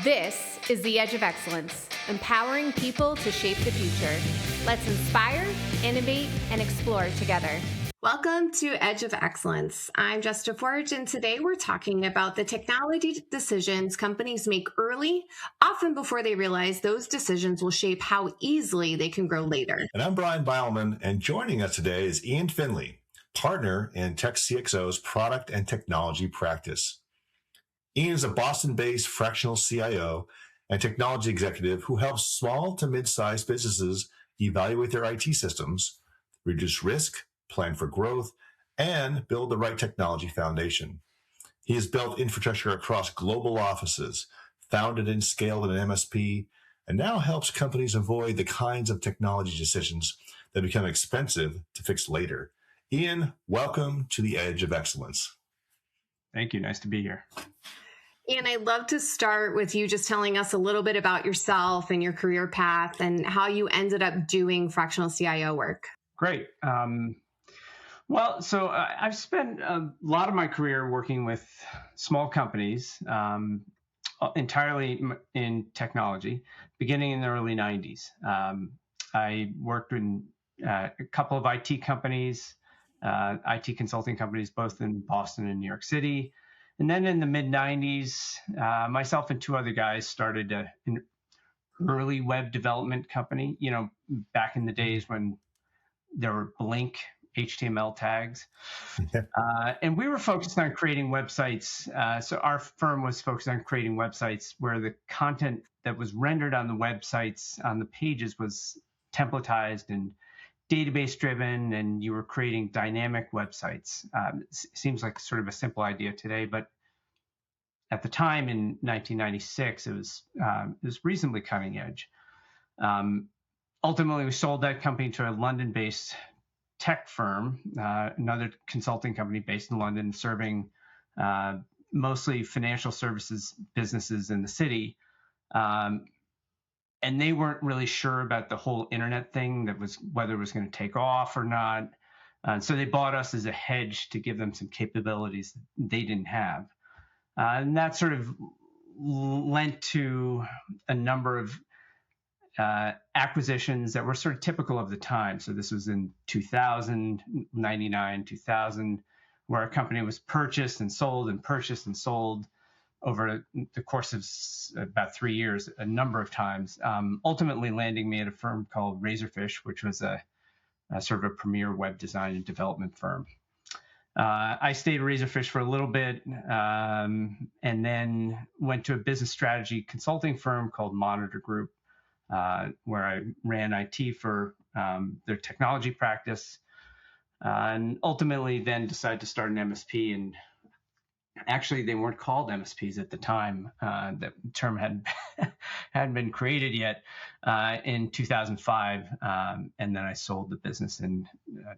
This is the Edge of Excellence, empowering people to shape the future. Let's inspire, innovate, and explore together. Welcome to Edge of Excellence. I'm Jess DeForge, and today we're talking about the technology decisions companies make early, often before they realize those decisions will shape how easily they can grow later. And I'm Bryon Beilman, and joining us today is Ian Findlay, partner in TechCXO's product and technology practice. Ian is a Boston-based fractional CIO and technology executive who helps small to mid-sized businesses evaluate their IT systems, reduce risk, plan for growth, and build the right technology foundation. He has built infrastructure across global offices, founded and scaled an MSP, and now helps companies avoid the kinds of technology decisions that become expensive to fix later. Ian, welcome to the Edge of Excellence. Thank you. Nice to be here. And I'd love to start with you just telling us a little bit about yourself and your career path and how you ended up doing fractional CIO work. Great. I've spent a lot of my career working with small companies, entirely in technology, beginning in the early 90s. I worked in a couple of IT companies, IT consulting companies, both in Boston and New York City. And then in the mid-90s, myself and two other guys started an early web development company, back in the days when there were Blink HTML tags. And we were focused on creating websites. So our firm was focused on creating websites where the content that was rendered on the websites, on the pages, was templatized and database driven, and you were creating dynamic websites. Seems like sort of a simple idea today, but at the time in 1996, it was reasonably cutting edge. Ultimately, we sold that company to a London-based tech firm, another consulting company based in London, serving mostly financial services businesses in the city. And they weren't really sure about the whole internet thing, whether it was going to take off or not. So they bought us as a hedge to give them some capabilities they didn't have. And that sort of lent to a number of acquisitions that were sort of typical of the time. So this was in 2000, 99, 2000, where a company was purchased and sold and purchased and sold over the course of about 3 years, a number of times, ultimately landing me at a firm called Razorfish, which was a sort of a premier web design and development firm. I stayed at Razorfish for a little bit, and then went to a business strategy consulting firm called Monitor Group, where I ran IT for their technology practice, and ultimately then decided to start an MSP. And actually, they weren't called MSPs at the time. The term hadn't been created yet in 2005, and then I sold the business in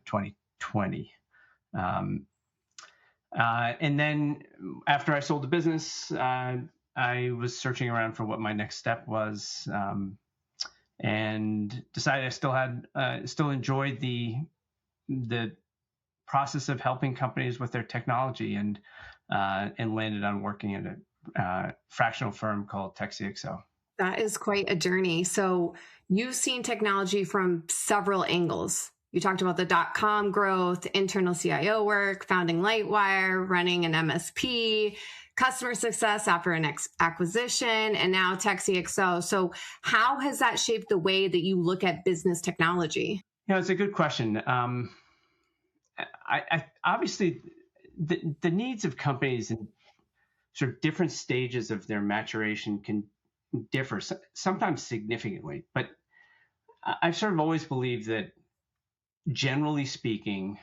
2020. And then after I sold the business, I was searching around for what my next step was, and decided I still enjoyed the process of helping companies with their technology, and landed on working at a fractional firm called TechCXO. That is quite a journey. So you've seen technology from several angles. You talked about the .com growth, internal CIO work, founding Lightwire, running an MSP, customer success after an acquisition, and now TechCXO. So how has that shaped the way that you look at business technology? It's a good question. I obviously, the needs of companies in sort of different stages of their maturation can differ, sometimes significantly. But I've sort of always believed that, generally speaking,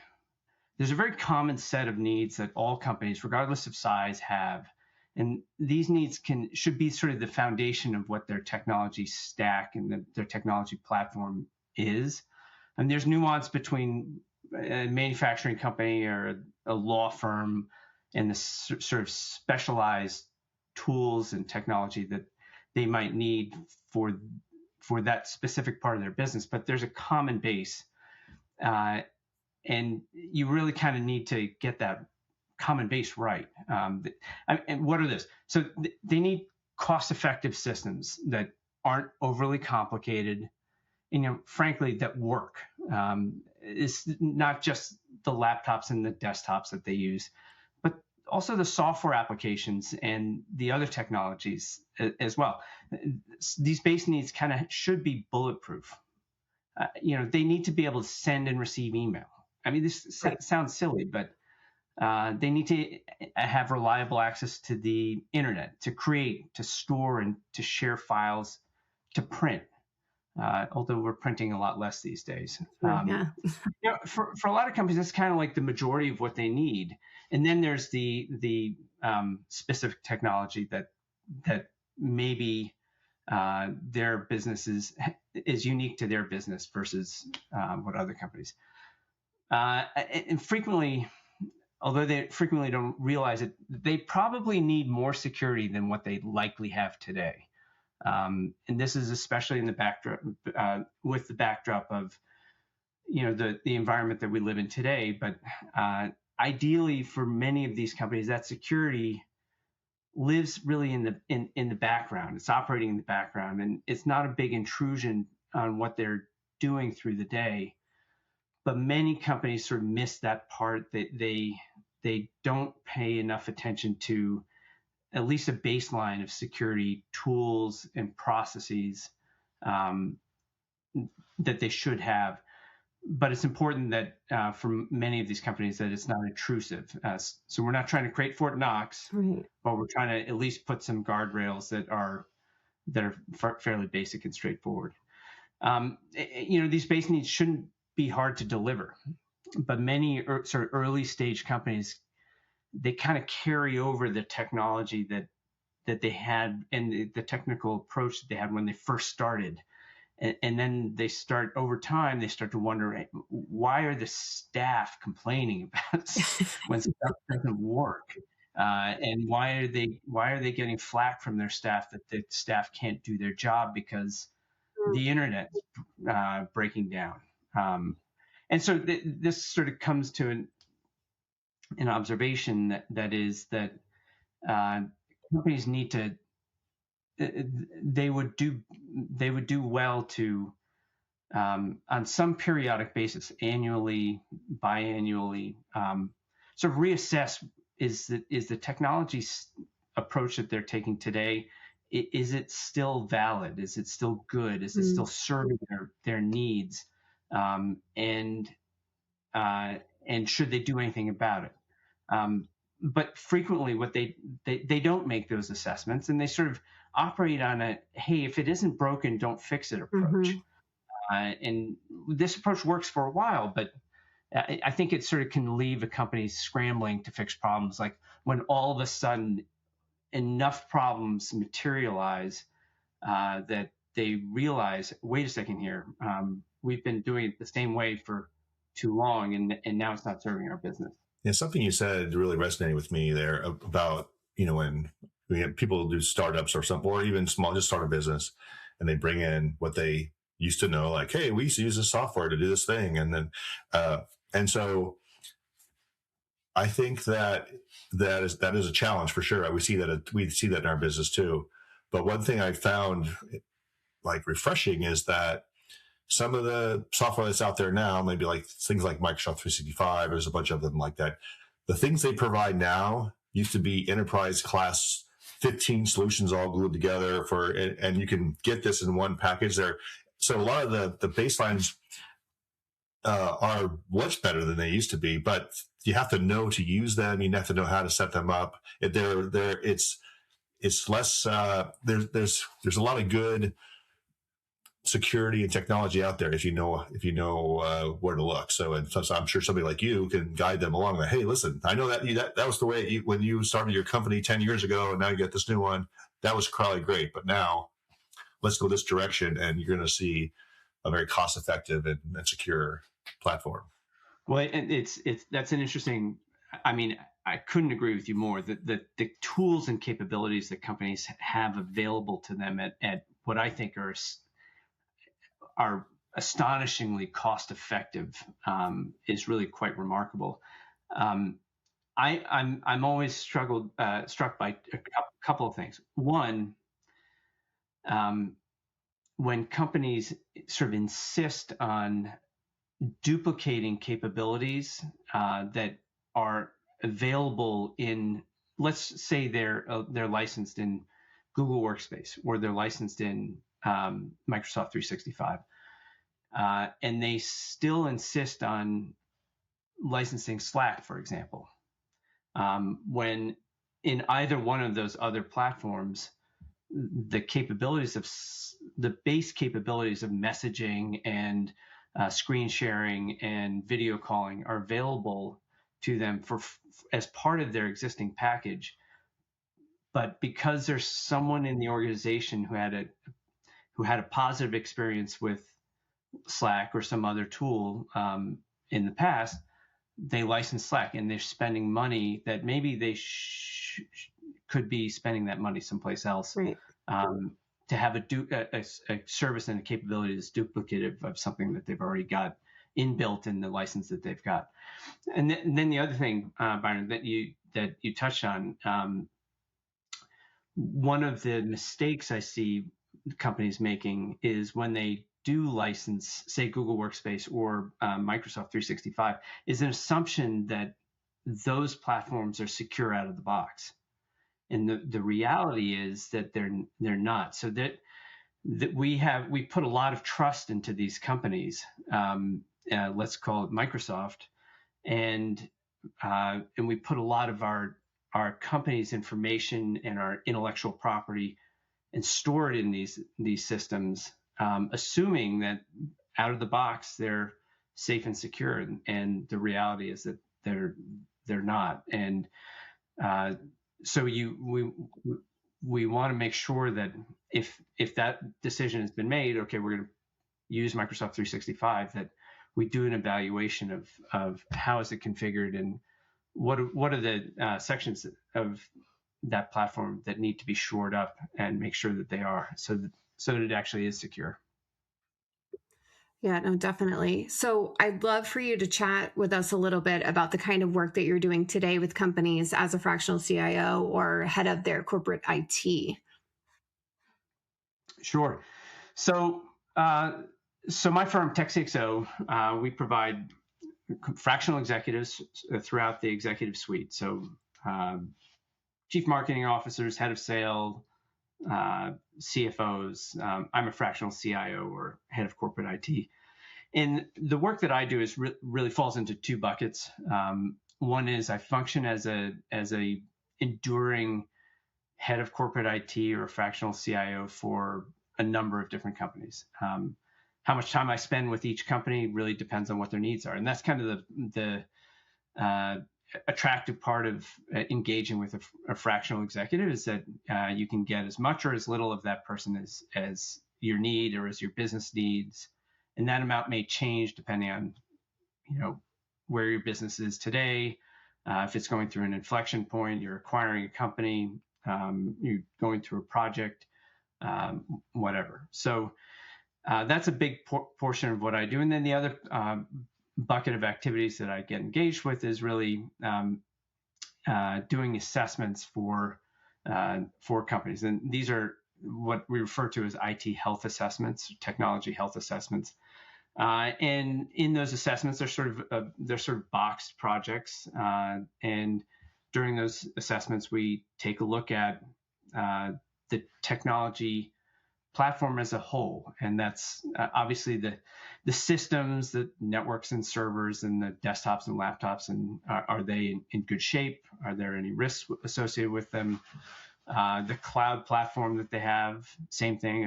there's a very common set of needs that all companies, regardless of size, have. And these needs should be sort of the foundation of what their technology stack and their technology platform is. And there's nuance between a manufacturing company or a law firm and the sort of specialized tools and technology that they might need for that specific part of their business. But there's a common base. And you really kind of need to get that common base right. And what are those? So they need cost-effective systems that aren't overly complicated, and frankly, that work. It's not just the laptops and the desktops that they use, but also the software applications and the other technologies as well. These base needs kind of should be bulletproof. They need to be able to send and receive email. I mean, this sounds silly, but they need to have reliable access to the internet, to create, to store, and to share files, to print. Although we're printing a lot less these days. For a lot of companies, that's kind of like the majority of what they need. And then there's the specific technology that maybe their business is unique to their business versus what other companies. And frequently, although they frequently don't realize it, they probably need more security than what they likely have today. And this is especially in the backdrop with the backdrop of the environment that we live in today. But ideally, for many of these companies, that security lives really in the background. It's operating in the background, and it's not a big intrusion on what they're doing through the day. But many companies sort of miss that part. That they don't pay enough attention to at least a baseline of security tools and processes that they should have. But it's important that for many of these companies that it's not intrusive. So we're not trying to create Fort Knox, but we're trying to at least put some guardrails that are fairly basic and straightforward. These base needs shouldn't be hard to deliver, but many sort of early stage companies, they kind of carry over the technology that they had and the technical approach that they had when they first started. And then they start over time, they start to wonder, why are the staff complaining about when stuff doesn't work? And why are they getting flack from their staff that the staff can't do their job because the internet's breaking down? And so this sort of comes to an observation that is that companies need to. They would do well to on some periodic basis, annually, biannually, sort of reassess is the technology approach that they're taking today, is it still valid? Is it still good? Is it still serving their needs? And should they do anything about it? But frequently, what they don't make those assessments, and they sort of operate on a, hey, if it isn't broken, don't fix it approach. And this approach works for a while, but I think it sort of can leave a company scrambling to fix problems. Like when all of a sudden enough problems materialize that they realize, wait a second here, we've been doing it the same way for too long, and now it's not serving our business. Yeah, something you said really resonated with me there about, when people do startups or something, or even small, just start a business, and they bring in what they used to know, like, hey, we used to use this software to do this thing. And then, and so I think that is a challenge for sure. We see that in our business too. But one thing I found like refreshing is that some of the software that's out there now, maybe like things like Microsoft 365, there's a bunch of them like that. The things they provide now used to be enterprise class 15 solutions all glued together and you can get this in one package there. So a lot of the baselines are much better than they used to be, but you have to know to use them. You have to know how to set them up. It's less, there's a lot of good security and technology out there if you know where to look. So I'm sure somebody like you can guide them along. Like, hey, listen, I know that was the way when you started your company 10 years ago, and now you get this new one. That was probably great, but now let's go this direction, and you're going to see a very cost-effective and secure platform. Well, and that's an interesting. I mean, I couldn't agree with you more. The tools and capabilities that companies have available to them at what I think are astonishingly cost-effective is really quite remarkable. I'm always struck by a couple of things. One, when companies sort of insist on duplicating capabilities that are available in, let's say they're licensed in Google Workspace, or they're licensed in Microsoft 365, and they still insist on licensing Slack, for example, when in either one of those other platforms, the base capabilities of messaging and screen sharing and video calling are available to them as part of their existing package. But because there's someone in the organization who had a positive experience with Slack or some other tool in the past, they license Slack, and they're spending money that maybe they could be spending that money someplace else. Right. To have a service and a capability that's duplicative of something that they've already got inbuilt in the license that they've got. And then the other thing, Byron, that you touched on, one of the mistakes I see companies making is when they do license, say, Google Workspace or Microsoft 365, is an assumption that those platforms are secure out of the box. And the reality is that they're not. So that we put a lot of trust into these companies. Let's call it Microsoft, and we put a lot of our company's information and our intellectual property and store it in these systems, assuming that out of the box they're safe and secure. And the reality is that they're not. And so we want to make sure that if that decision has been made, okay, we're going to use Microsoft 365, that we do an evaluation of how is it configured and what are the sections of that platform that need to be shored up, and make sure that they are, so that it actually is secure. Yeah, no, definitely. So I'd love for you to chat with us a little bit about the kind of work that you're doing today with companies as a fractional CIO or head of their corporate IT. Sure. So my firm, TechCXO, we provide fractional executives throughout the executive suite. So chief marketing officers, head of sale, CFOs. I'm a fractional CIO or head of corporate IT. And the work that I do is really falls into two buckets. One is I function as a enduring head of corporate IT or fractional CIO for a number of different companies. How much time I spend with each company really depends on what their needs are. And that's kind of the attractive part of engaging with a fractional executive, is that you can get as much or as little of that person as your need or as your business needs. And that amount may change depending on, where your business is today. If it's going through an inflection point, you're acquiring a company, you're going through a project, whatever. So that's a big portion of what I do. And then the other bucket of activities that I get engaged with is really doing assessments for companies. And these are what we refer to as IT health assessments, technology health assessments. And in those assessments, they're sort of boxed projects. And during those assessments, we take a look at the technology platform as a whole, and that's obviously the systems, the networks and servers, and the desktops and laptops, and are they in good shape? Are there any risks associated with them? The cloud platform that they have, same thing.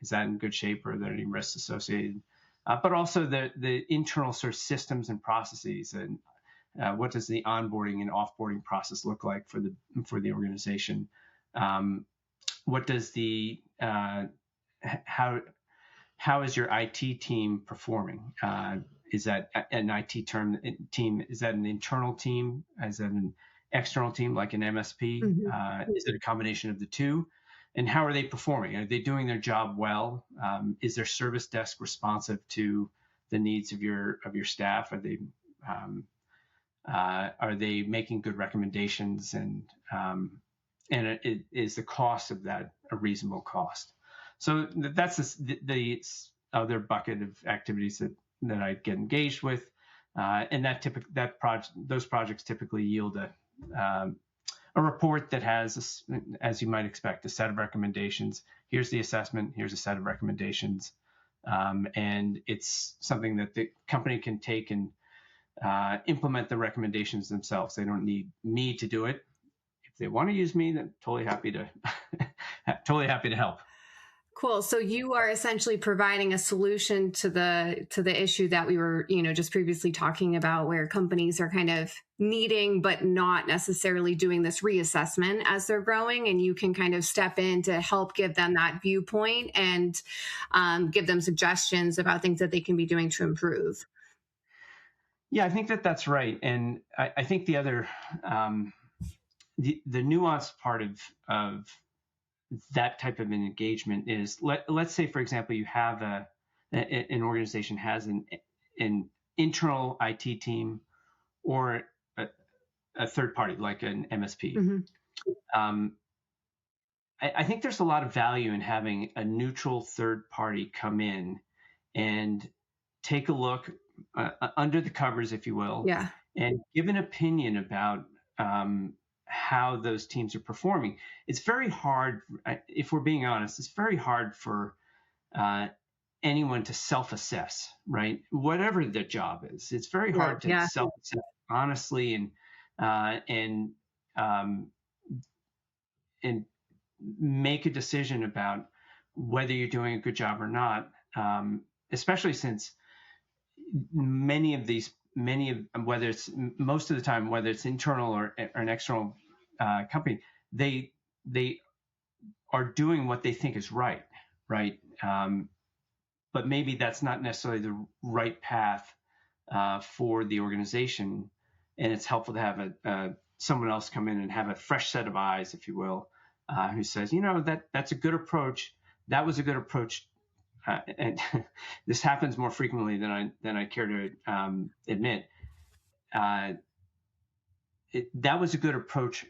Is that in good shape, or are there any risks associated? But also the internal sort of systems and processes, and what does the onboarding and offboarding process look like for the organization? What does the how is your IT team performing? Is that an IT team? Is that an internal team? Is that an external team, like an MSP? Mm-hmm. Is it a combination of the two? And how are they performing? Are they doing their job well? Is their service desk responsive to the needs of your staff? Are they making good recommendations? And is the cost of that a reasonable cost? So that's the other bucket of activities that I get engaged with, and those projects typically yield a report that has, as you might expect, a set of recommendations. Here's the assessment. Here's a set of recommendations, and it's something that the company can take and implement the recommendations themselves. They don't need me to do it. If they want to use me, then totally happy to help. Cool. So you are essentially providing a solution to the issue that we were, just previously talking about, where companies are kind of needing but not necessarily doing this reassessment as they're growing, and you can kind of step in to help give them that viewpoint and give them suggestions about things that they can be doing to improve. Yeah, I think that's right, and I think the other the nuanced part of that type of an engagement is, let's say, for example, you have an organization has an internal IT team or a third party like an MSP. Mm-hmm. I think there's a lot of value in having a neutral third party come in and take a look under the covers, if you will, and give an opinion about how those teams are performing. It's very hard, if we're being honest, it's very hard for anyone to self-assess, right? Whatever their job is, it's very hard to self-assess honestly and make a decision about whether you're doing a good job or not, especially since whether it's most of the time, whether it's internal or an external company, they are doing what they think is right. But maybe that's not necessarily the right path for the organization, and it's helpful to have someone else come in and have a fresh set of eyes, if you will, who says, that's a good approach. That was a good approach. And this happens more frequently than I care to admit. That was a good approach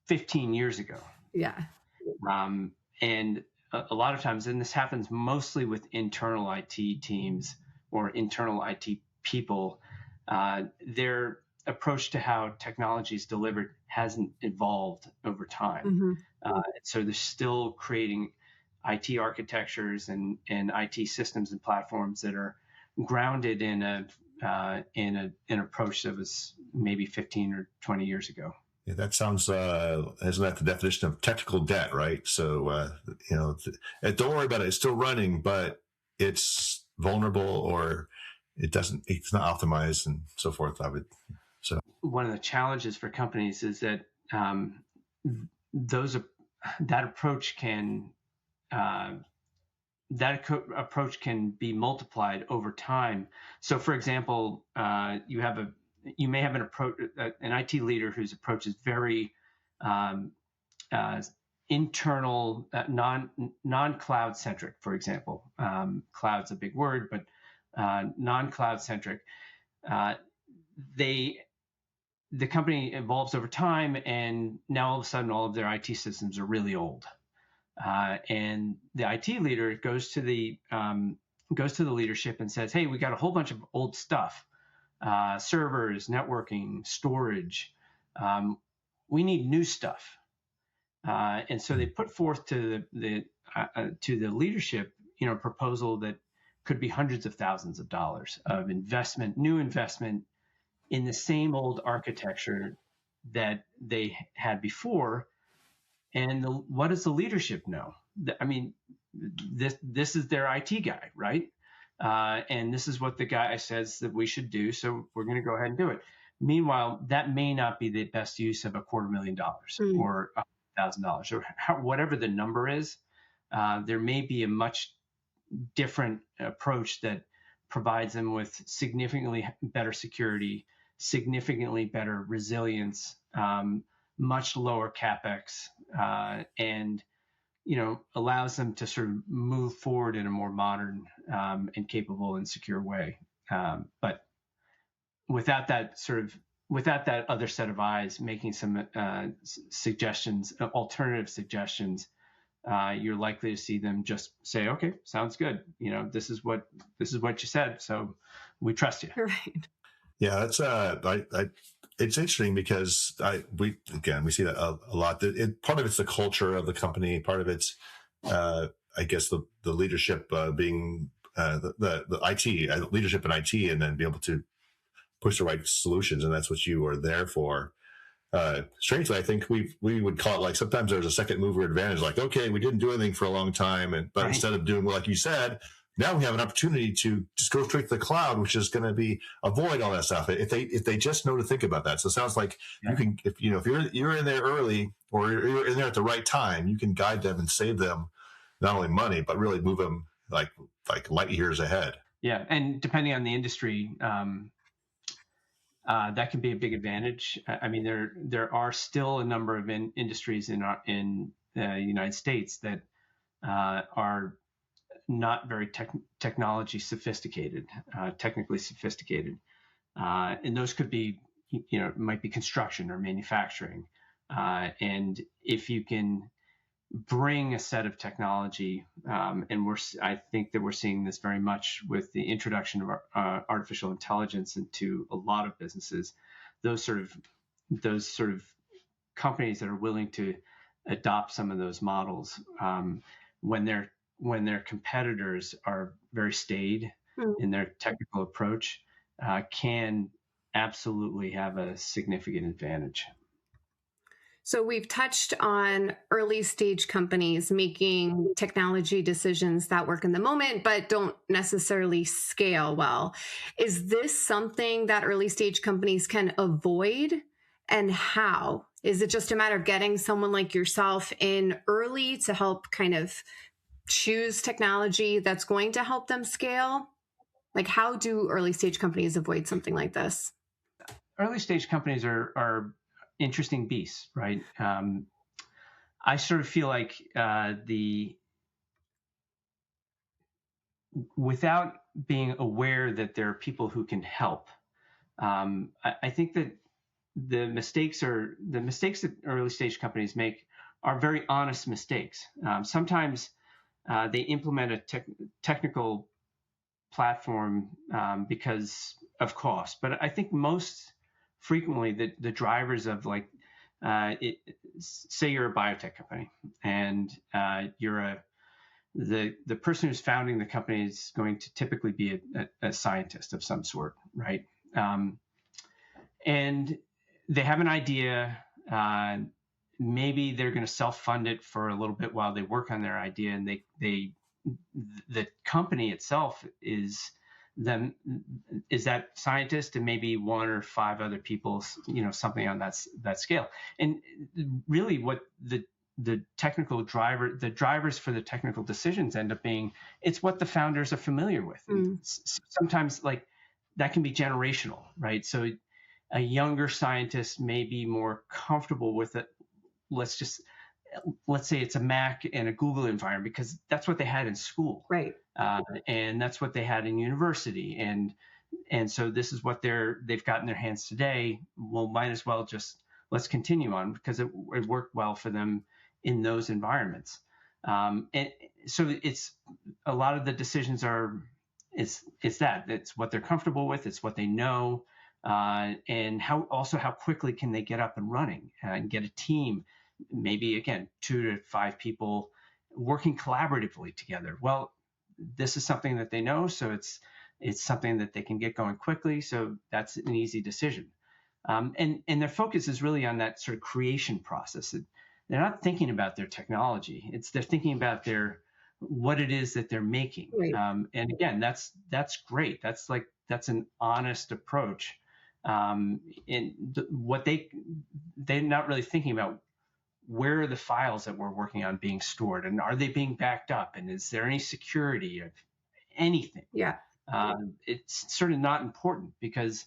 15 years ago. Yeah. And a lot of times, and this happens mostly with internal IT teams or internal IT people, their approach to how technology is delivered hasn't evolved over time. Mm-hmm. So they're still creating IT architectures and IT systems and platforms that are grounded in an approach that was maybe 15 or 20 years ago. Yeah, that sounds, isn't that the definition of technical debt, right? So, don't worry about it. It's still running, but it's vulnerable or it's not optimized and so forth. One of the challenges for companies is that that approach can be multiplied over time. So, for example, you may have an IT leader whose approach is very internal, non-cloud centric. For example, cloud's a big word, but non-cloud centric. The company evolves over time, and now all of a sudden, all of their IT systems are really old. And the IT leader goes to the leadership and says, "Hey, we got a whole bunch of old stuff, servers, networking, storage. We need new stuff." And so they put forth to the leadership, a proposal that could be hundreds of thousands of dollars of new investment in the same old architecture that they had before. And what does the leadership know? I mean, this is their IT guy, right? And this is what the guy says that we should do, so we're going to go ahead and do it. Meanwhile, that may not be the best use of $250,000 or $1,000 or whatever the number is. There may be a much different approach that provides them with significantly better security, significantly better resilience, much lower CapEx, and allows them to sort of move forward in a more modern and capable and secure way. But without that other set of eyes making some suggestions, alternative suggestions, you're likely to see them just say, "Okay, sounds good. This is what you said, so we trust you." Right. Yeah, that's it's interesting because we see that a lot. Part of it's the culture of the company. Part of it's, I guess, the leadership being the IT leadership in IT, and then be able to push the right solutions, and that's what you are there for. Strangely, I think we would call it like sometimes there's a second mover advantage. Like, okay, we didn't do anything for a long time, but Right. instead of doing like you said, now we have an opportunity to just go straight to the cloud, which is going to be avoid all that stuff. If they just know to think about that. So it sounds like you can, if you're in there early or you're in there at the right time, you can guide them and save them not only money but really move them like light years ahead. Yeah, and depending on the industry, that can be a big advantage. I mean, there are still a number of industries in the United States that are not very technically sophisticated, and those could be, it might be construction or manufacturing, and if you can bring a set of technology, and I think that we're seeing this very much with the introduction of artificial intelligence into a lot of businesses. Those sort of companies that are willing to adopt some of those models, when their competitors are very staid in their technical approach, can absolutely have a significant advantage. So we've touched on early stage companies making technology decisions that work in the moment, but don't necessarily scale well. Is this something that early stage companies can avoid, and how? Is it just a matter of getting someone like yourself in early to help kind of choose technology that's going to help them scale? Like, how do early stage companies avoid something like this? Early stage companies are interesting beasts, right? I sort of feel like without being aware that there are people who can help, I think that the mistakes that early stage companies make are very honest mistakes. Sometimes they implement a technical platform because of cost, but I think most frequently the drivers of say you're a biotech company and the person who's founding the company is going to typically be a scientist of some sort, right? And they have an idea. Maybe they're going to self-fund it for a little bit while they work on their idea, and the company itself is that scientist and maybe one or five other people, something on that scale. And really what the drivers for the technical decisions end up being, it's what the founders are familiar with. Sometimes that can be generational, right? So a younger scientist may be more comfortable with it. Let's say it's a Mac and a Google environment because that's what they had in school, right? And that's what they had in university, and so this is what they've got in their hands today. Well, might as well let's continue on because it worked well for them in those environments. And so it's a lot of the decisions it's what they're comfortable with, it's what they know, and how quickly can they get up and running and get a team. Maybe again, 2 to 5 people working collaboratively together. Well, this is something that they know, so it's something that they can get going quickly. So that's an easy decision. And their focus is really on that sort of creation process. They're not thinking about their technology. They're thinking about what it is that they're making. Right. And again, that's great. That's an honest approach. And they're not really thinking about where are the files that we're working on being stored, and are they being backed up, and is there any security of anything? Yeah. It's sort of not important, because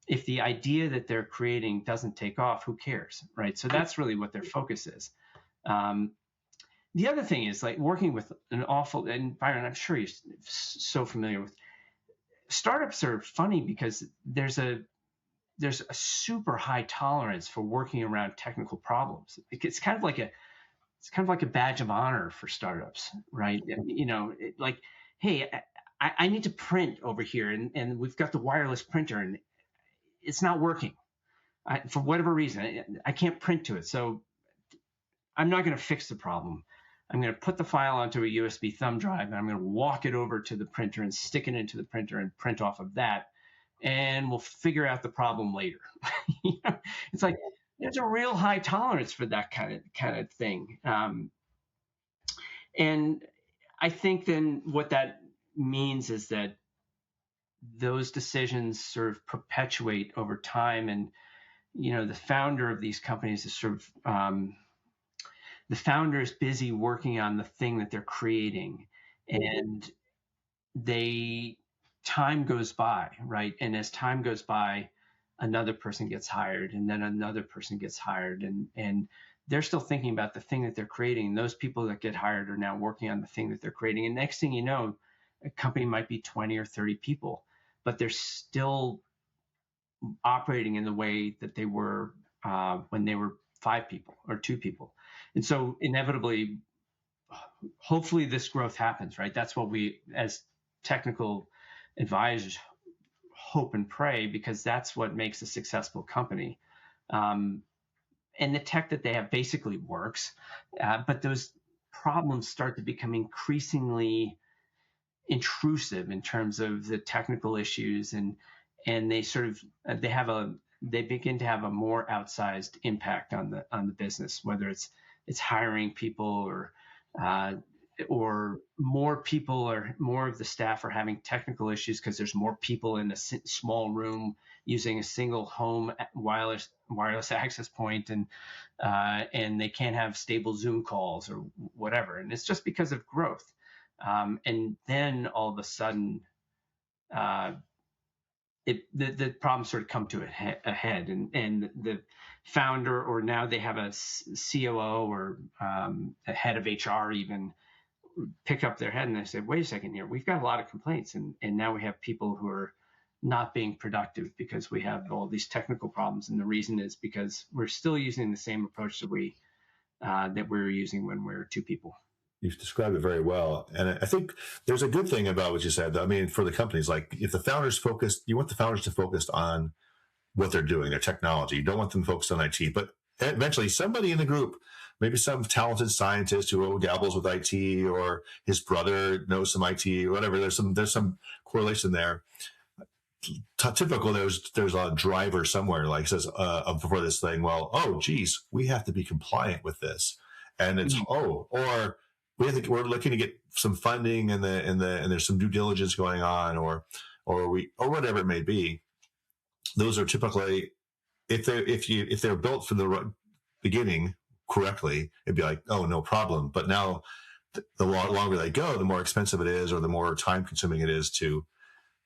if the idea that they're creating doesn't take off, who cares, right? So that's really what their focus is. The other thing is working with an awful, and Byron, I'm sure you're so familiar with, startups are funny because there's a super high tolerance for working around technical problems. It's kind of like it's kind of like a badge of honor for startups, right? Like, hey, I need to print over here, and we've got the wireless printer, and it's not working. For whatever reason, I can't print to it. So I'm not going to fix the problem. I'm going to put the file onto a USB thumb drive, and I'm going to walk it over to the printer and stick it into the printer and print off of that, and we'll figure out the problem later. It's like there's a real high tolerance for that kind of thing. And I think then what that means is that those decisions sort of perpetuate over time, and the founder of these companies is sort of the founder is busy working on the thing that they're creating, and time goes by, right? And as time goes by, another person gets hired, and then another person gets hired, and they're still thinking about the thing that they're creating. And those people that get hired are now working on the thing that they're creating. And next thing you know, a company might be 20 or 30 people, but they're still operating in the way that they were when they were 5 people or 2 people. And so inevitably, hopefully this growth happens, right? That's what we, as technical advisors, hope and pray, because that's what makes a successful company. And the tech that they have basically works, but those problems start to become increasingly intrusive in terms of the technical issues, and they sort of they begin to have a more outsized impact on the business, whether it's hiring people or more people, or more of the staff are having technical issues because there's more people in a small room using a single home wireless access point, and they can't have stable Zoom calls or whatever, and it's just because of growth. And then all of a sudden, the problems sort of come to a head, and the founder, or now they have a COO or a head of HR even, pick up their head and they say, wait a second here, we've got a lot of complaints, and now we have people who are not being productive because we have all these technical problems. And the reason is because we're still using the same approach that we were using when we were 2 people. You've described it very well. And I think there's a good thing about what you said. I mean, for the companies, like if the founders focused, you want the founders to focus on what they're doing, their technology. You don't want them focused on IT, but eventually somebody in the group, maybe some talented scientist who dabbles with IT, or his brother knows some IT or whatever. There's some correlation there. Typical, there's a driver somewhere like says before this thing, well, oh geez, we have to be compliant with this, and it's or we're looking to get some funding, and there's some due diligence going on, or whatever it may be. Those are typically, if they're built from the beginning correctly, it'd be like, oh, no problem. But now the longer they go, the more expensive it is, or the more time consuming it is to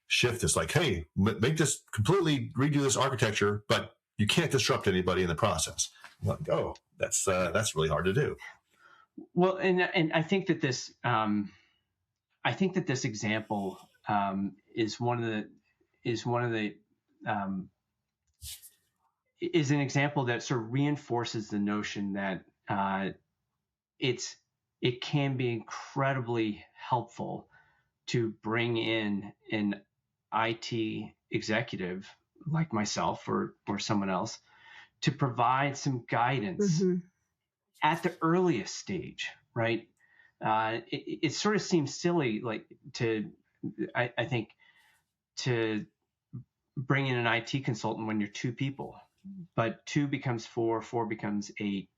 shift this. Like, hey, make this completely, redo this architecture, but you can't disrupt anybody in the process. I'm like, oh, that's really hard to do. Well, and I think that this example is an example that sort of reinforces the notion that it can be incredibly helpful to bring in an IT executive like myself or someone else to provide some guidance at the earliest stage, right? It sort of seems silly, like I think to bring in an IT consultant when you're 2 people, but 2 becomes 4, 4 becomes 8.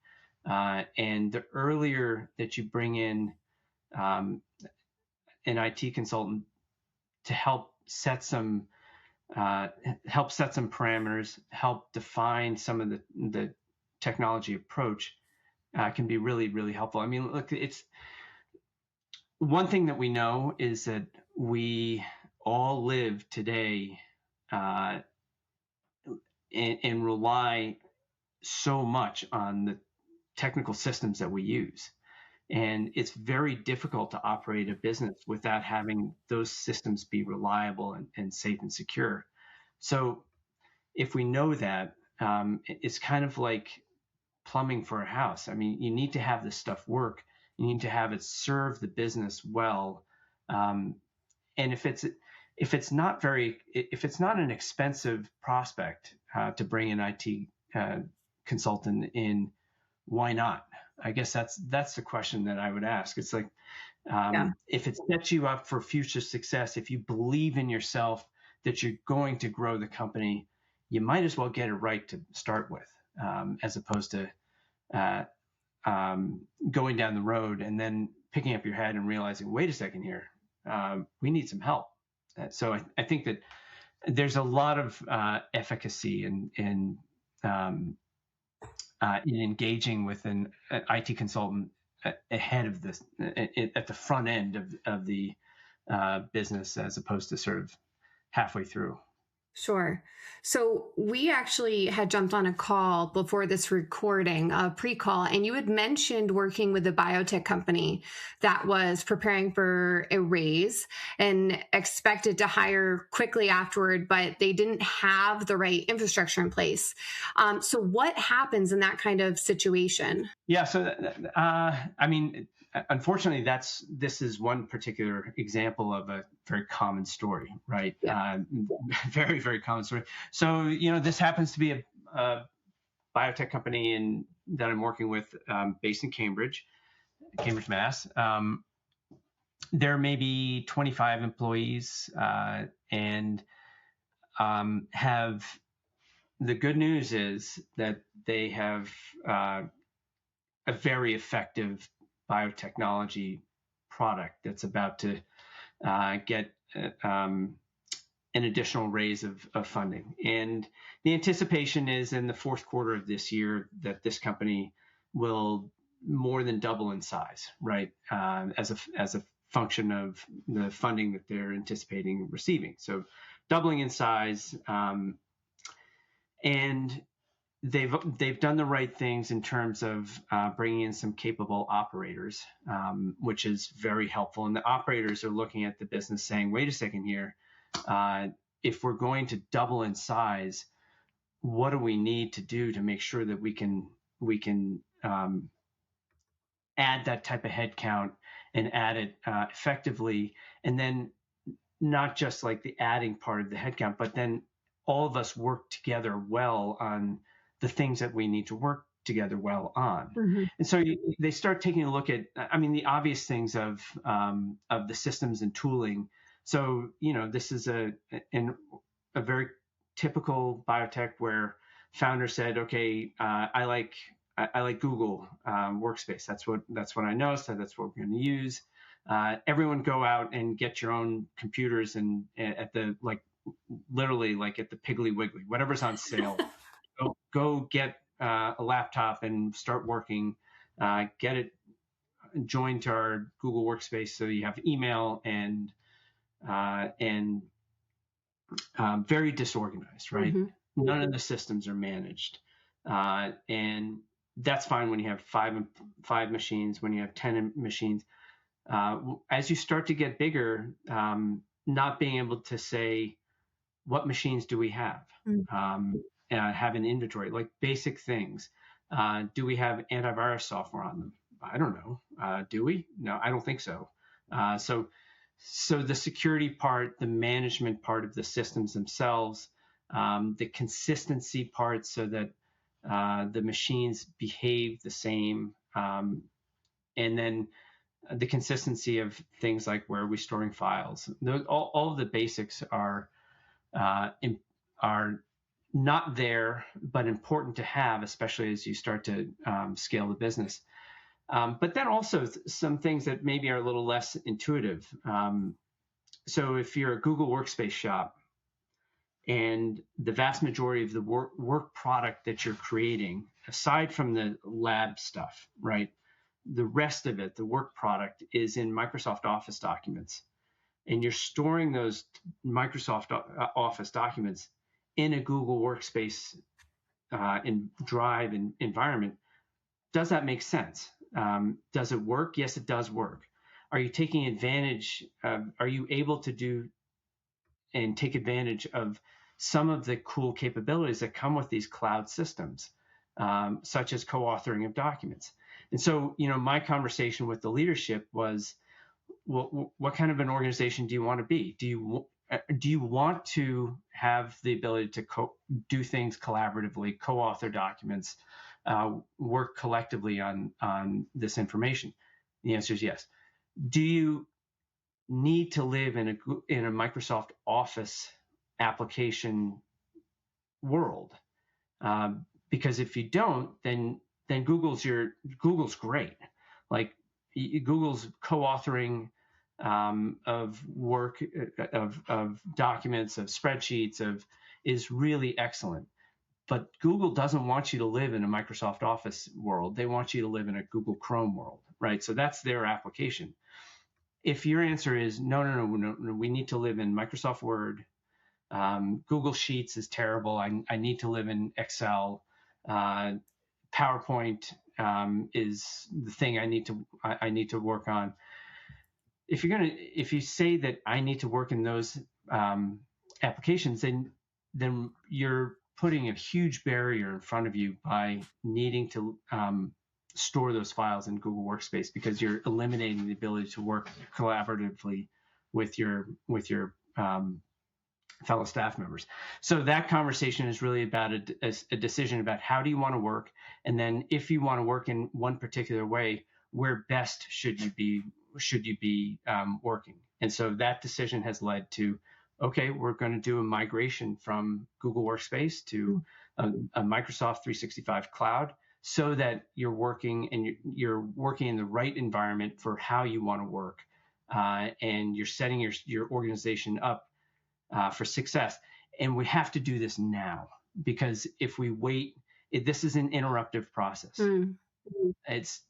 And the earlier that you bring in an IT consultant to help set some parameters, help define some of the technology approach, can be really, really helpful. I mean, look, it's one thing that we know is that we all live today and rely so much on the technical systems that we use. And it's very difficult to operate a business without having those systems be reliable and safe and secure. So if we know that, it's kind of like plumbing for a house. I mean, you need to have this stuff work. You need to have it serve the business well. And if it's not an expensive prospect to bring an IT consultant in, why not? I guess that's the question that I would ask. It's like, if it sets you up for future success, if you believe in yourself that you're going to grow the company, you might as well get it right to start with, as opposed to going down the road and then picking up your head and realizing, wait a second here, we need some help. So I think that there's a lot of efficacy in engaging with an IT consultant ahead of this, at the front end of the business, as opposed to sort of halfway through. Sure. So we actually had jumped on a call before this recording, a pre-call, and you had mentioned working with a biotech company that was preparing for a raise and expected to hire quickly afterward, but they didn't have the right infrastructure in place. So what happens in that kind of situation? Yeah. So, I mean, unfortunately, this is one particular example of a very common story, right? Yeah. Very, very common story. So, this happens to be a biotech company that I'm working with, based in Cambridge, Mass. There may be 25 employees, and have the good news is that they have a very effective biotechnology product that's about to get an additional raise of funding. And the anticipation is in the fourth quarter of this year that this company will more than double in size, right? As a function of the funding that they're anticipating receiving. So doubling in size, and they've done the right things in terms of bringing in some capable operators, which is very helpful. And the operators are looking at the business saying, wait a second here, if we're going to double in size, what do we need to do to make sure that we can add that type of headcount and add it effectively? And then not just like the adding part of the headcount, but then all of us work together well on the things that we need to work together well on. Mm-hmm. And so they start taking a look at, the obvious things of the systems and tooling. So, this is a very typical biotech where founder said, okay, I like Google Workspace. That's what I know. So that's what we're going to use. Everyone go out and get your own computers and at the, literally at the Piggly Wiggly, whatever's on sale. Go get a laptop and start working. Get it joined to our Google Workspace so you have email and very disorganized, right? Mm-hmm. None of the systems are managed, and that's fine when you have five machines. When you have 10 machines, as you start to get bigger, not being able to say what machines do we have. Mm-hmm. Have an inventory, like basic things. Do we have antivirus software on them? I don't know. Do we? No, I don't think so. So the security part, the management part of the systems themselves, the consistency part so that the machines behave the same, and then the consistency of things like where are we storing files. All of the basics are not there, but important to have, especially as you start to scale the business. But then also some things that maybe are a little less intuitive. So if you're a Google Workspace shop and the vast majority of the work product that you're creating, aside from the lab stuff, right, the rest of it, the work product, is in Microsoft Office documents, and you're storing those Microsoft Office documents in a Google Workspace in Drive environment, does that make sense? Does it work? Yes, it does work. Are you taking advantage are you able to do and take advantage of some of the cool capabilities that come with these cloud systems? such as co-authoring of documents. And so, my conversation with the leadership was, well, what kind of an organization do you want to be? Do you want to have the ability to do things collaboratively, co-author documents, work collectively on this information? The answer is yes. Do you need to live in a Microsoft Office application world? Because if you don't, then Google's great. Like Google's co-authoring of work, of documents, of spreadsheets, is really excellent. But Google doesn't want you to live in a Microsoft Office world. They want you to live in a Google Chrome world, right? So that's their application. If your answer is no, we need to live in Microsoft Word, Google Sheets is terrible, I need to live in Excel, PowerPoint is the thing I need to work on. If you say that I need to work in those applications, then you're putting a huge barrier in front of you by needing to store those files in Google Workspace, because you're eliminating the ability to work collaboratively with your fellow staff members. So that conversation is really about a decision about how do you want to work, and then if you want to work in one particular way, where best should you be working. And so that decision has led to, okay, we're going to do a migration from Google Workspace to a Microsoft 365 cloud, so that you're working in the right environment for how you want to work, and you're setting your organization up for success. And we have to do this now, because if we wait, this is an interruptive process.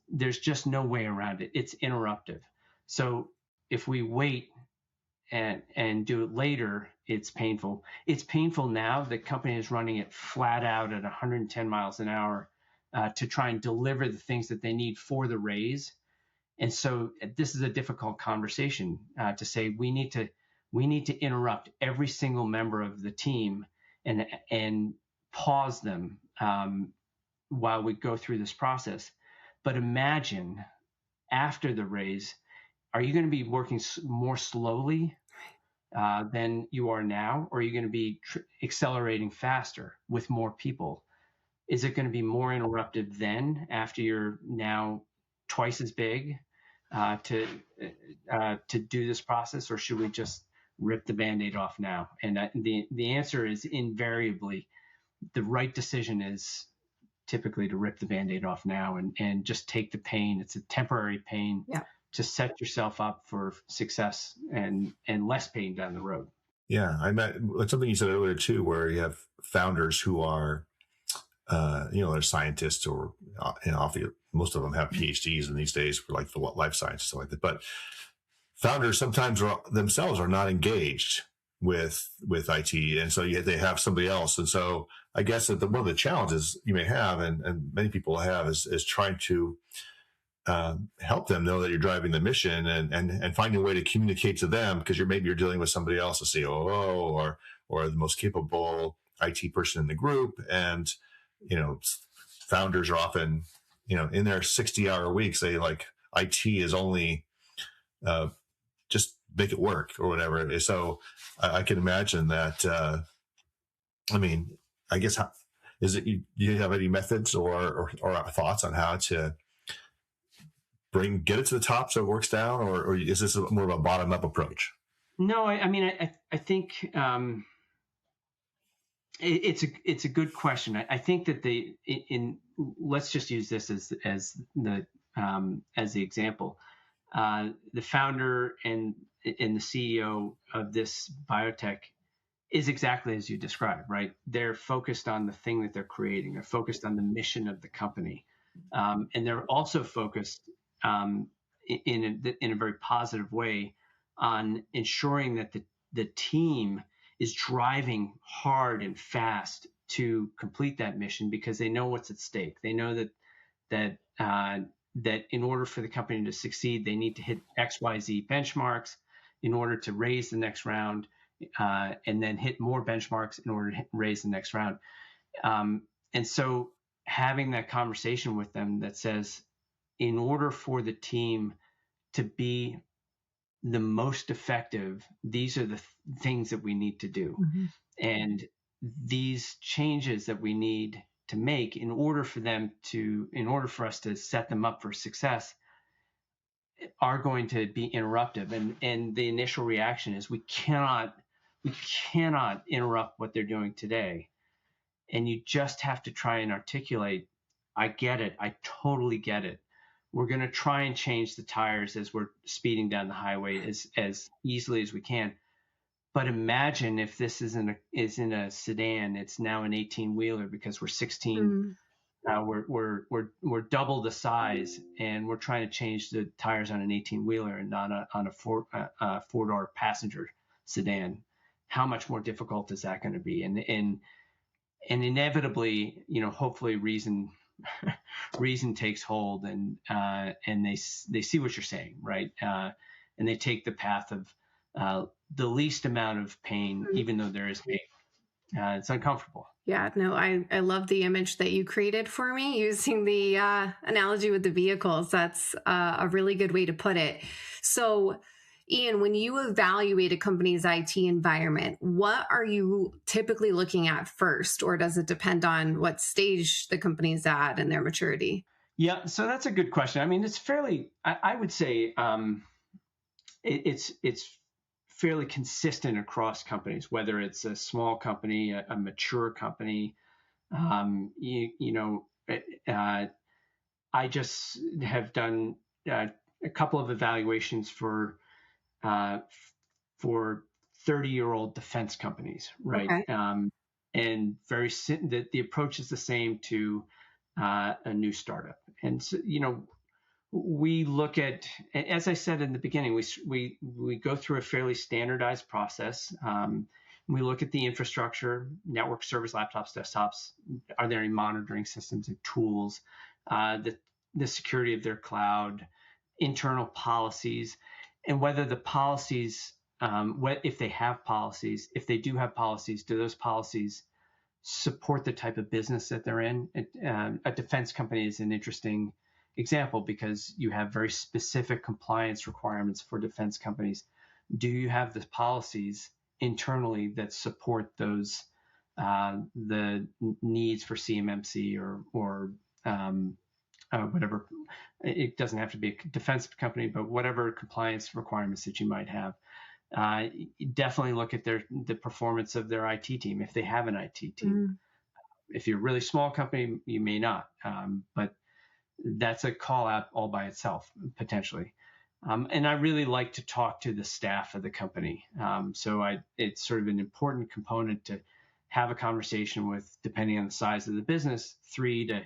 There's just no way around it. It's interruptive. So if we wait and do it later, it's painful. It's painful now. The company is running it flat out at 110 miles an hour to try and deliver the things that they need for the raise. And so this is a difficult conversation to say we need to interrupt every single member of the team and pause them while we go through this process. But imagine after the raise, are you going to be working more slowly than you are now? Or are you going to be accelerating faster with more people? Is it going to be more interruptive then, after you're now twice as big to do this process? Or should we just rip the Band-Aid off now? And the answer is invariably the right decision is typically to rip the Band-Aid off now and just take the pain. It's a temporary pain to set yourself up for success and less pain down the road. Yeah, it's something you said earlier too, where you have founders who are, they're scientists, or most of them have PhDs in these days for like the life sciences, stuff like that. But founders sometimes themselves are not engaged with IT, and so they have somebody else. And so I guess that one of the challenges you may have, and many people have, is trying to help them know that you're driving the mission, and finding a way to communicate to them, because you're dealing with somebody else, a COO or the most capable IT person in the group. And founders are often in their 60-hour weeks, they like IT is only just make it work or whatever. So I can imagine that. I guess do you have any methods or thoughts on how to get it to the top so it works down, or is this more of a bottom up approach? No, I think it's a good question. I think that let's just use this as the example. The founder and the CEO of this biotech is exactly as you described, right? They're focused on the thing that they're creating. They're focused on the mission of the company, and they're also focused in a very positive way on ensuring that the team is driving hard and fast to complete that mission, because they know what's at stake. They know that in order for the company to succeed, they need to hit XYZ benchmarks in order to raise the next round, and then hit more benchmarks in order to raise the next round. And so having that conversation with them that says, in order for the team to be the most effective, these are the things that we need to do. Mm-hmm. And these changes that we need to make in order for us to set them up for success are going to be interruptive. And the initial reaction is we cannot interrupt what they're doing today. And you just have to try and articulate, I get it. I totally get it. We're going to try and change the tires as we're speeding down the highway as easily as we can. But imagine if this is in a sedan, it's now an 18-wheeler because we're 16. We're double the size, and we're trying to change the tires on an 18-wheeler and not on a four-door passenger sedan. How much more difficult is that going to be? And inevitably, hopefully reason takes hold, and they see what you're saying, right? And they take the path of the least amount of pain, even though there is pain. It's uncomfortable. Yeah, no, I love the image that you created for me using the analogy with the vehicles. That's a really good way to put it. So, Ian, when you evaluate a company's IT environment, what are you typically looking at first, or does it depend on what stage the company's at and their maturity? Yeah, so that's a good question. I mean, it's fairly, I would say it's fairly consistent across companies, whether it's a small company, a mature company. I just have done a couple of evaluations for 30-year-old defense companies, right? Okay. And the approach is the same to a new startup. And so, we look at, as I said in the beginning, we go through a fairly standardized process. We look at the infrastructure, network servers, laptops, desktops. Are there any monitoring systems and tools? The security of their cloud, internal policies, and whether the policies, if they have policies, if they do have policies, do those policies support the type of business that they're in? A defense company is an interesting example because you have very specific compliance requirements for defense companies. Do you have the policies internally that support those, the needs for CMMC or whatever? It doesn't have to be a defense company, but whatever compliance requirements that you might have. Definitely look at the performance of their IT team, if they have an IT team. Mm-hmm. If you're a really small company, you may not, but that's a call out all by itself, potentially. And I really like to talk to the staff of the company. So it's sort of an important component to have a conversation with, depending on the size of the business, 3 to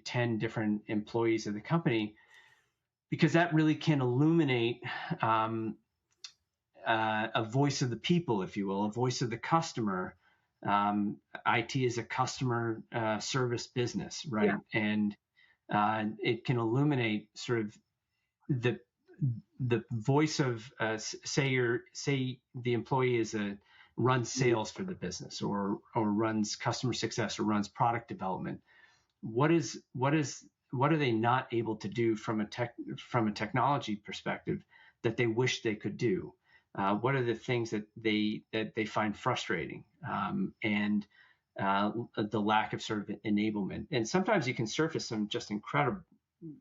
10 different employees of the company, because that really can illuminate a voice of the people, if you will, a voice of the customer. IT is a customer service business, right? Yeah. And it can illuminate sort of the voice of say the employee runs sales for the business, or runs customer success, or runs product development. What are they not able to do from a technology perspective that they wish they could do? What are the things that they find frustrating, and the lack of sort of enablement? And sometimes you can surface some just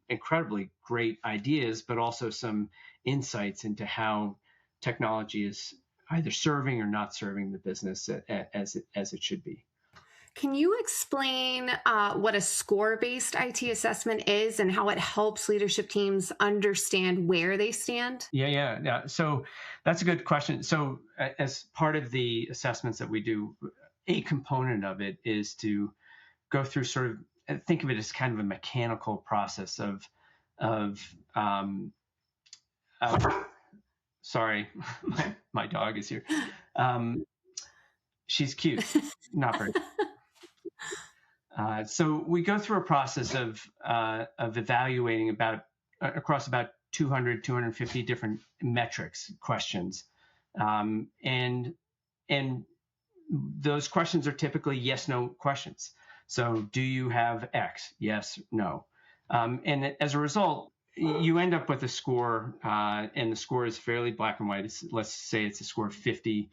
incredibly great ideas, but also some insights into how technology is either serving or not serving the business as it should be. Can you explain what a score-based IT assessment is and how it helps leadership teams understand where they stand? Yeah. So that's a good question. So as part of the assessments that we do, a component of it is to go through sort of, think of it as kind of a mechanical process of sorry, my dog is here. She's cute, not very. So we go through a process of evaluating across about 250 different metrics, questions, and those questions are typically yes/no questions. So do you have X? Yes, no. And as a result, you end up with a score, and the score is fairly black and white. Let's say it's a score of 50.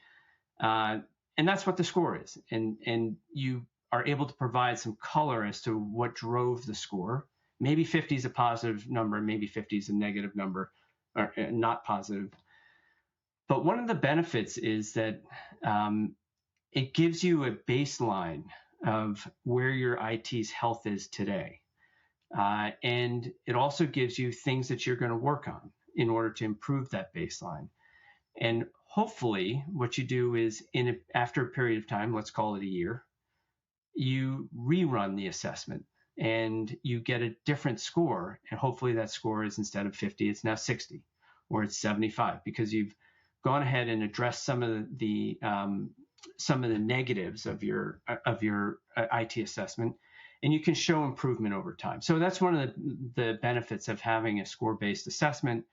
And that's what the score is. And you are able to provide some color as to what drove the score. Maybe 50 is a positive number, maybe 50 is a negative number, or not positive. But one of the benefits is that it gives you a baseline of where your IT's health is today. And it also gives you things that you're going to work on in order to improve that baseline. And hopefully what you do is after a period of time, let's call it a year, you rerun the assessment and you get a different score. And hopefully that score is, instead of 50, it's now 60 or it's 75, because you've gone ahead and addressed some of the negatives of your IT assessment, and you can show improvement over time. So that's one of the benefits of having a score-based assessment,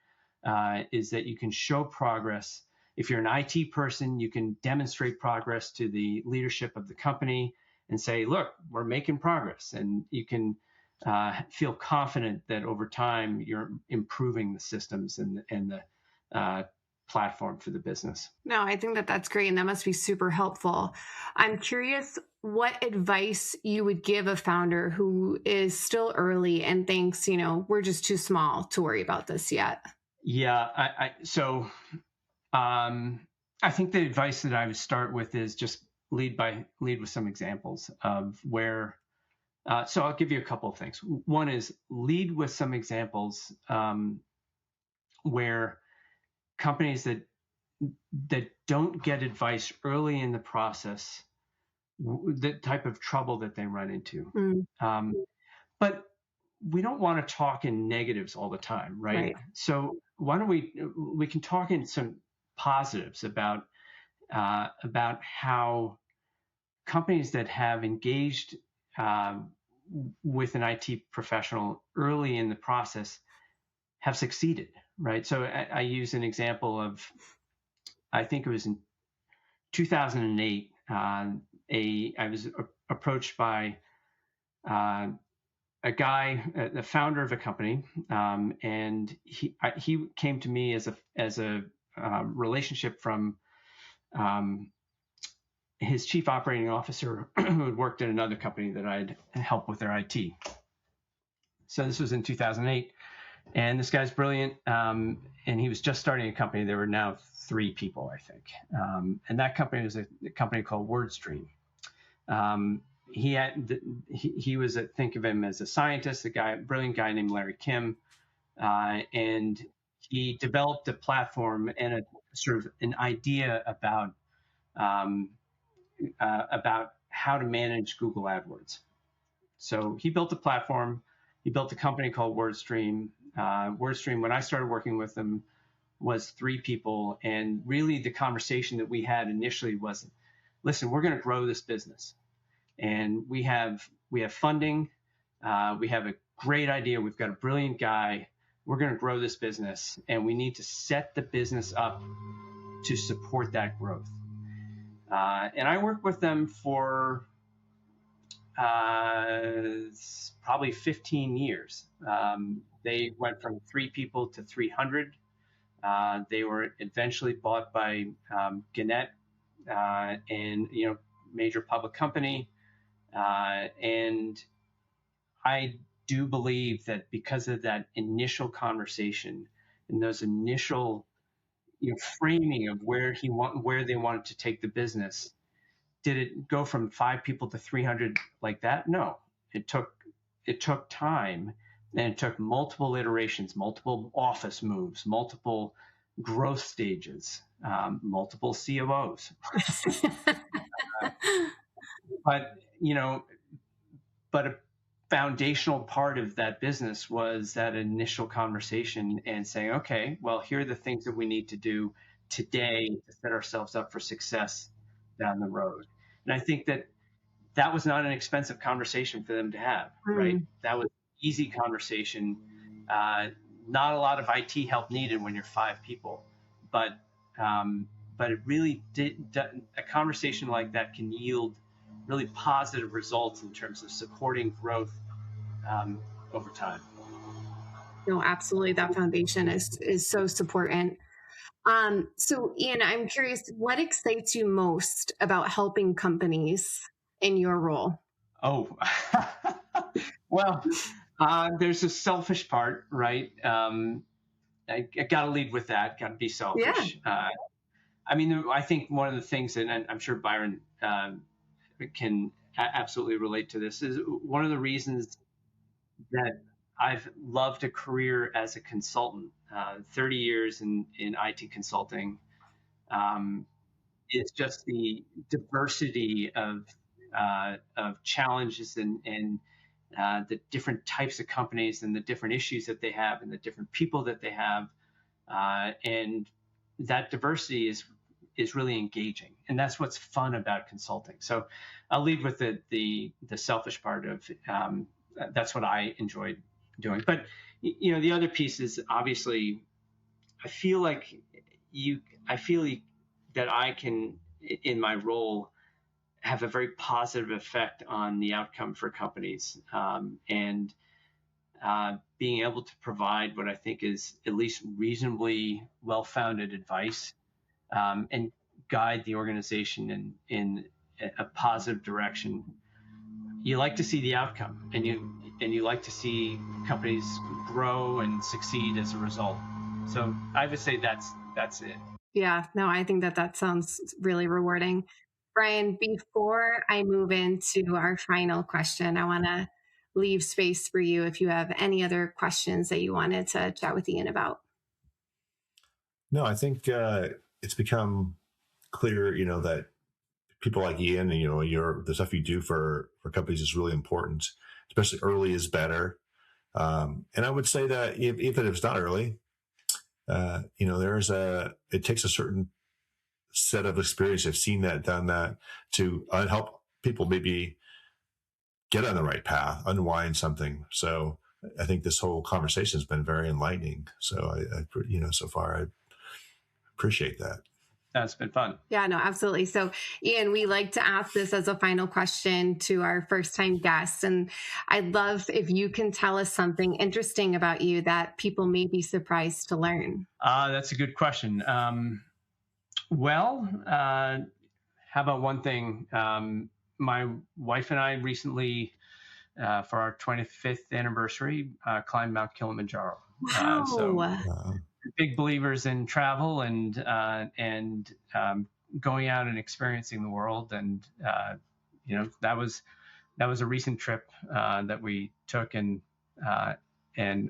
is that you can show progress. If you're an IT person, you can demonstrate progress to the leadership of the company and say, look, we're making progress. And you can feel confident that over time you're improving the systems and the platform for the business. No, I think that that's great. And that must be super helpful. I'm curious what advice you would give a founder who is still early and thinks, we're just too small to worry about this yet. Yeah. I think the advice that I would start with is just lead with some examples of where, so I'll give you a couple of things. One is lead with some examples where companies that don't get advice early in the process, the type of trouble that they run into. But we don't want to talk in negatives all the time, right? So why don't we can talk in some positives about how companies that have engaged with an IT professional early in the process have succeeded, right? So I use an example of, I think it was in 2008, I was approached by a guy, the founder of a company, and he came to me as a relationship from his chief operating officer who had worked at another company that I'd helped with their IT. So this was in 2008, and this guy's brilliant, and he was just starting a company. There were now 3 people, I think, and that company was a company called WordStream. He was think of him as a scientist, brilliant guy named Larry Kim, and he developed a platform and a sort of an idea about how to manage Google AdWords. So he built a platform. He built a company called WordStream. WordStream, when I started working with them, was 3 people, and really the conversation that we had initially was, listen, we're going to grow this business. And we have funding. We have a great idea. We've got a brilliant guy. We're going to grow this business, and we need to set the business up to support that growth. And I worked with them for probably 15 years. They went from 3 people to 300. They were eventually bought by Gannett, and major public company. And I do believe that because of that initial conversation and those initial framing of where they wanted to take the business, did it go from 5 people to 300 like that? No, it took time, and it took multiple iterations, multiple office moves, multiple growth stages, multiple COOs. But a foundational part of that business was that initial conversation and saying, okay, well, here are the things that we need to do today to set ourselves up for success down the road. And I think that was not an expensive conversation for them to have, right? That was an easy conversation. Not a lot of IT help needed when you're 5 people, but it really did. A conversation like that can yield really positive results in terms of supporting growth over time. No, absolutely. That foundation is so important. So Ian, I'm curious, what excites you most about helping companies in your role? Oh, well, there's a selfish part, right? I got to lead with that. Got to be selfish. Yeah. I mean, I think one of the things, and I'm sure Byron can absolutely relate to this, is one of the reasons that I've loved a career as a consultant. 30 years in IT consulting. It's just the diversity of challenges and the different types of companies and the different issues that they have and the different people that they have, and that diversity is really engaging, and that's what's fun about consulting. So I'll lead with the selfish part of that's what I enjoyed doing. But the other piece is obviously I feel that I can, in my role, have a very positive effect on the outcome for companies, and being able to provide what I think is at least reasonably well-founded advice, and guide the organization in a positive direction. You like to see the outcome, and you like to see companies grow and succeed as a result. So I would say that's it. Yeah, no, I think that sounds really rewarding. Bryon, before I move into our final question, I want to leave space for you if you have any other questions that you wanted to chat with Ian about. No, I think it's become clear, that people like Ian, and the stuff you do for companies is really important, especially early is better. And I would say that even if it's not early, it takes a certain set of experience. I've seen that, done that, to help people maybe get on the right path, unwind something. So I think this whole conversation has been very enlightening. So so far I appreciate that. That's been fun. Yeah, no, absolutely. So, Ian, we like to ask this as a final question to our first-time guests. And I'd love if you can tell us something interesting about you that people may be surprised to learn. That's a good question. Well, how about one thing? My wife and I recently, for our 25th anniversary, climbed Mount Kilimanjaro. Wow. Big believers in travel and going out and experiencing the world, and that was a recent trip that we took, and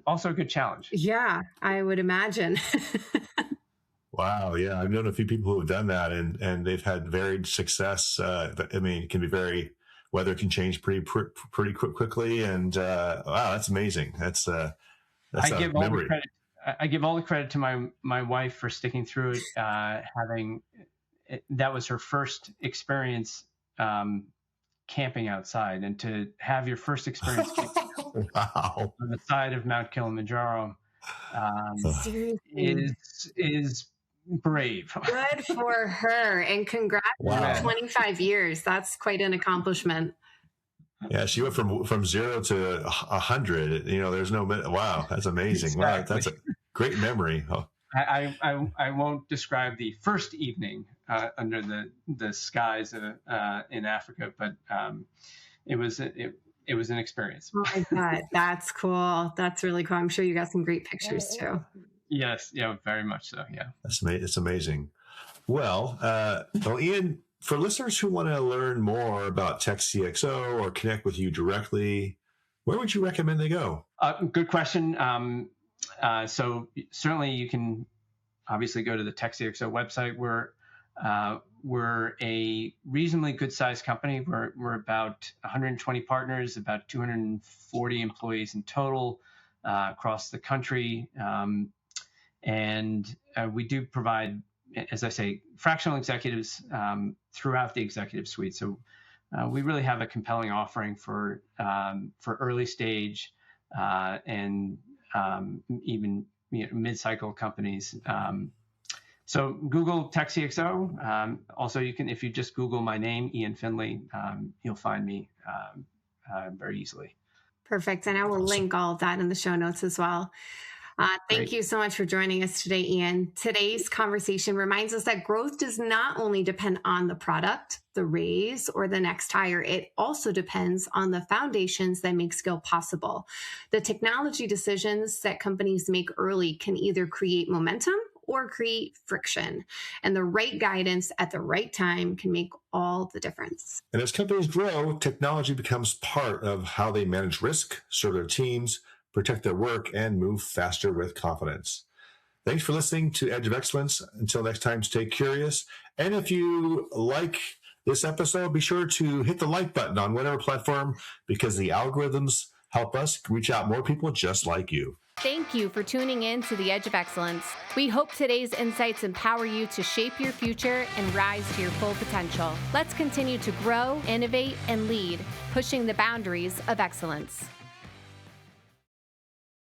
also a good challenge. Yeah, I would imagine. Wow, yeah, I've known a few people who have done that, and they've had varied success. It can be weather can change pretty quickly, and wow, that's amazing. That's a memory. I give all the credit to my wife for sticking through it. That was her first experience camping outside, and to have your first experience camping wow. on the side of Mount Kilimanjaro is brave. Good for her, and congrats on 25 years. That's quite an accomplishment. Yeah, she went from 0 to 100. There's no wow, that's amazing. Exactly. Wow, that's a great memory. Oh. I won't describe the first evening under the skies in Africa, but it was an experience. Oh my God, that's cool. That's really cool. I'm sure you got some great pictures too. Yes, yeah, very much so. Yeah, it's amazing. Well, Ian, for listeners who want to learn more about TechCXO or connect with you directly, where would you recommend they go? Good question. So certainly you can obviously go to the TechCXO website. We're a reasonably good-sized company. We're about 120 partners, about 240 employees in total across the country, and we do provide, as I say, fractional executives throughout the executive suite. So we really have a compelling offering for early stage and even mid-cycle companies. So Google TechCXO. Also, you can, if you just Google my name, Ian Findlay, you'll find me very easily. Perfect. And I will link all of that in the show notes as well. Thank you so much for joining us today, Ian. Today's conversation reminds us that growth does not only depend on the product, the raise, or the next hire. It also depends on the foundations that make scale possible. The technology decisions that companies make early can either create momentum or create friction. And the right guidance at the right time can make all the difference. And as companies grow, technology becomes part of how they manage risk, serve their teams, protect their work, and move faster with confidence. Thanks for listening to Edge of Excellence. Until next time, stay curious. And if you like this episode, be sure to hit the like button on whatever platform, because the algorithms help us reach out more people just like you. Thank you for tuning in to the Edge of Excellence. We hope today's insights empower you to shape your future and rise to your full potential. Let's continue to grow, innovate, and lead, pushing the boundaries of excellence.